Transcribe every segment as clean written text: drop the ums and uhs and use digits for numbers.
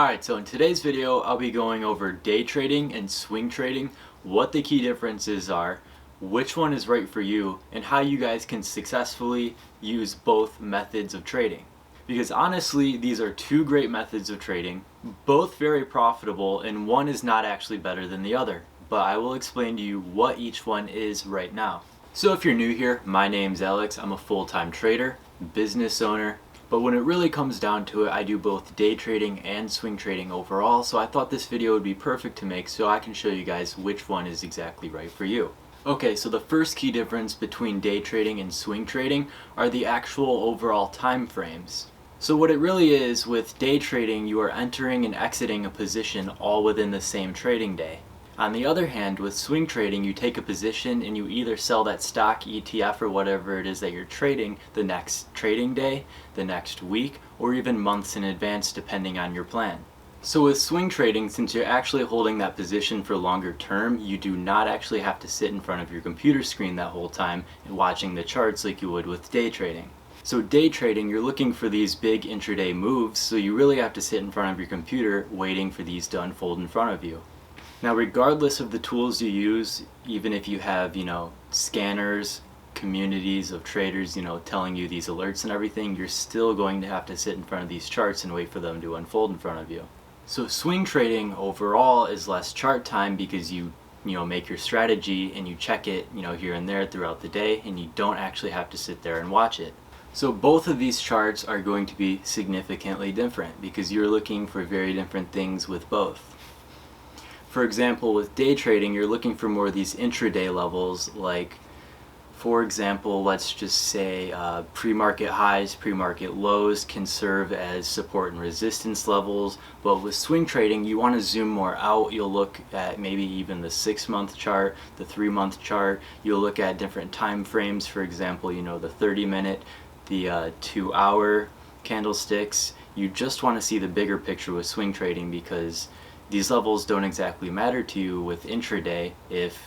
Alright, so in today's video, I'll be going over day trading and swing trading, what the key differences are, which one is right for you, and how you guys can successfully use both methods of trading. Because honestly, these are two great methods of trading, both very profitable, and one is not actually better than the other. But I will explain to you what each one is right now. So if you're new here, my name's Alex. I'm a full-time trader, business owner. But when it really comes down to it, I do both day trading and swing trading overall, so I thought this video would be perfect to make so I can show you guys which one is exactly right for you. Okay, so the first key difference between day trading and swing trading are the actual overall time frames. So what it really is, with day trading, you are entering and exiting a position all within the same trading day. On the other hand, with swing trading, you take a position and you either sell that stock, ETF, or whatever it is that you're trading the next trading day, the next week, or even months in advance depending on your plan. So with swing trading, since you're actually holding that position for longer term, you do not actually have to sit in front of your computer screen that whole time and watching the charts like you would with day trading. So day trading, you're looking for these big intraday moves, so you really have to sit in front of your computer waiting for these to unfold in front of you. Now, regardless of the tools you use, even if you have, scanners, communities of traders, telling you these alerts and everything, you're still going to have to sit in front of these charts and wait for them to unfold in front of you. So swing trading overall is less chart time because you make your strategy and you check it, here and there throughout the day, and you don't actually have to sit there and watch it. So both of these charts are going to be significantly different because you're looking for very different things with both. For example, with day trading, you're looking for more of these intraday levels, like, for example, let's just say pre-market highs, pre-market lows can serve as support and resistance levels. But with swing trading, you want to zoom more out. You'll look at maybe even the 6-month chart, the 3-month chart. You'll look at different time frames, for example, the 30-minute, the 2-hour candlesticks. You just want to see the bigger picture with swing trading because these levels don't exactly matter to you with intraday. If,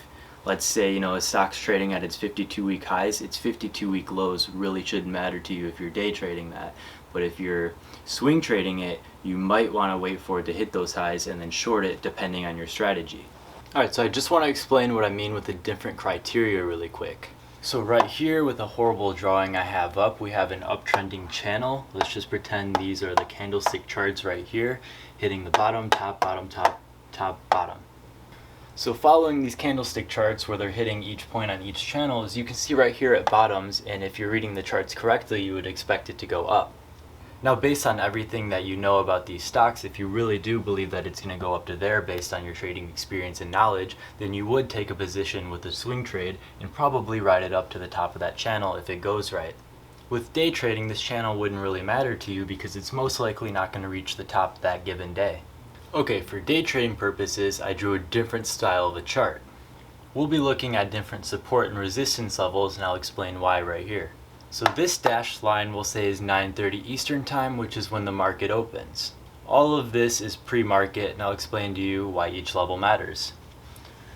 let's say, a stock's trading at its 52-week highs, its 52-week lows really shouldn't matter to you if you're day trading that. But if you're swing trading it, you might want to wait for it to hit those highs and then short it depending on your strategy. Alright, so I just want to explain what I mean with the different criteria really quick. So right here with a horrible drawing I have up, we have an uptrending channel. Let's just pretend these are the candlestick charts right here, hitting the bottom, top, bottom, top, top, bottom. So following these candlestick charts where they're hitting each point on each channel, as you can see right here at bottoms, and if you're reading the charts correctly, you would expect it to go up. Now, based on everything that you know about these stocks, if you really do believe that it's going to go up to there based on your trading experience and knowledge, then you would take a position with a swing trade and probably ride it up to the top of that channel if it goes right. With day trading, this channel wouldn't really matter to you because it's most likely not going to reach the top that given day. Okay, for day trading purposes, I drew a different style of a chart. We'll be looking at different support and resistance levels, and I'll explain why right here. So this dashed line we'll say is 9:30 Eastern Time, which is when the market opens. All of this is pre-market, and I'll explain to you why each level matters.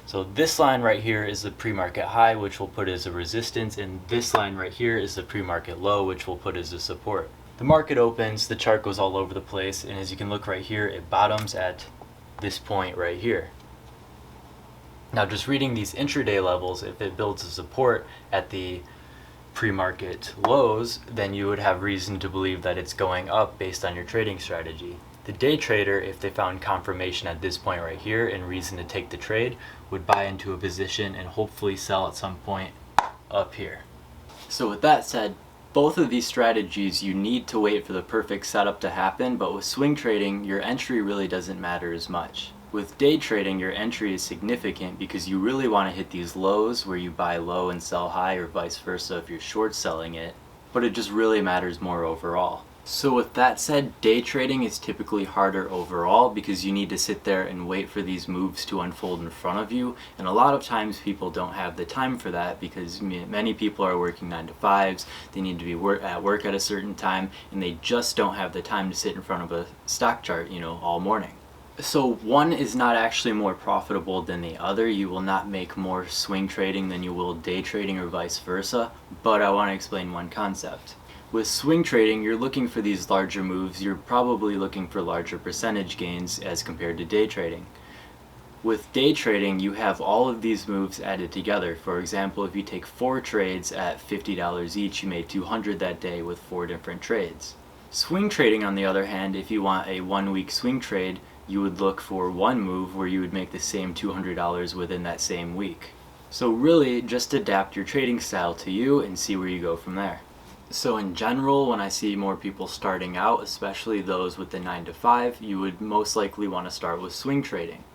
So this line right here is the pre-market high, which we'll put as a resistance, and this line right here is the pre-market low, which we'll put as a support. The market opens, the chart goes all over the place, and as you can look right here, it bottoms at this point right here. Now, just reading these intraday levels, if it builds a support at the pre-market lows, then you would have reason to believe that it's going up based on your trading strategy. The day trader, if they found confirmation at this point right here and reason to take the trade, would buy into a position and hopefully sell at some point up here. So with that said, both of these strategies you need to wait for the perfect setup to happen, but with swing trading, your entry really doesn't matter as much. With day trading, your entry is significant because you really want to hit these lows where you buy low and sell high, or vice versa if you're short selling it, but it just really matters more overall. So with that said, day trading is typically harder overall because you need to sit there and wait for these moves to unfold in front of you, and a lot of times people don't have the time for that because many people are working 9 to 5s, they need to be at work at a certain time, and they just don't have the time to sit in front of a stock chart, all morning. So one is not actually more profitable than the other. You will not make more swing trading than you will day trading or vice versa, but I want to explain one concept. With swing trading, you're looking for these larger moves. You're probably looking for larger percentage gains as compared to day trading. With day trading, you have all of these moves added together. For example, if you take 4 trades at $50 each, you made $200 that day with 4 different trades. Swing trading, on the other hand, if you want a 1-week swing trade, you would look for one move where you would make the same $200 within that same week. So really, just adapt your trading style to you and see where you go from there. So in general, when I see more people starting out, especially those with the 9 to 5, you would most likely want to start with swing trading.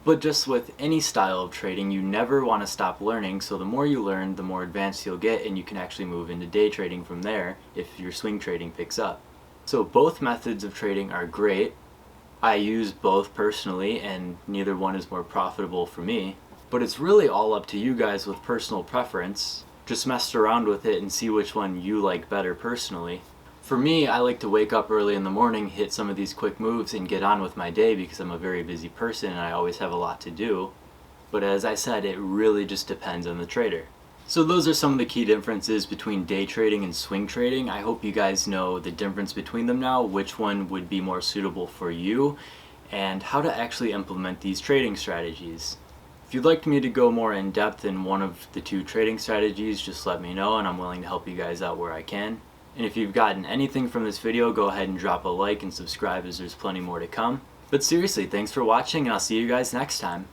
But just with any style of trading, you never want to stop learning, so the more you learn, the more advanced you'll get, and you can actually move into day trading from there if your swing trading picks up. So both methods of trading are great. I use both personally, and neither one is more profitable for me. But it's really all up to you guys with personal preference. Just mess around with it and see which one you like better personally. For me, I like to wake up early in the morning, hit some of these quick moves, and get on with my day because I'm a very busy person and I always have a lot to do. But as I said, it really just depends on the trader. So those are some of the key differences between day trading and swing trading. I hope you guys know the difference between them now, which one would be more suitable for you, and how to actually implement these trading strategies. If you'd like me to go more in depth in one of the 2 trading strategies, just let me know and I'm willing to help you guys out where I can. And if you've gotten anything from this video, go ahead and drop a like and subscribe as there's plenty more to come. But seriously, thanks for watching and I'll see you guys next time.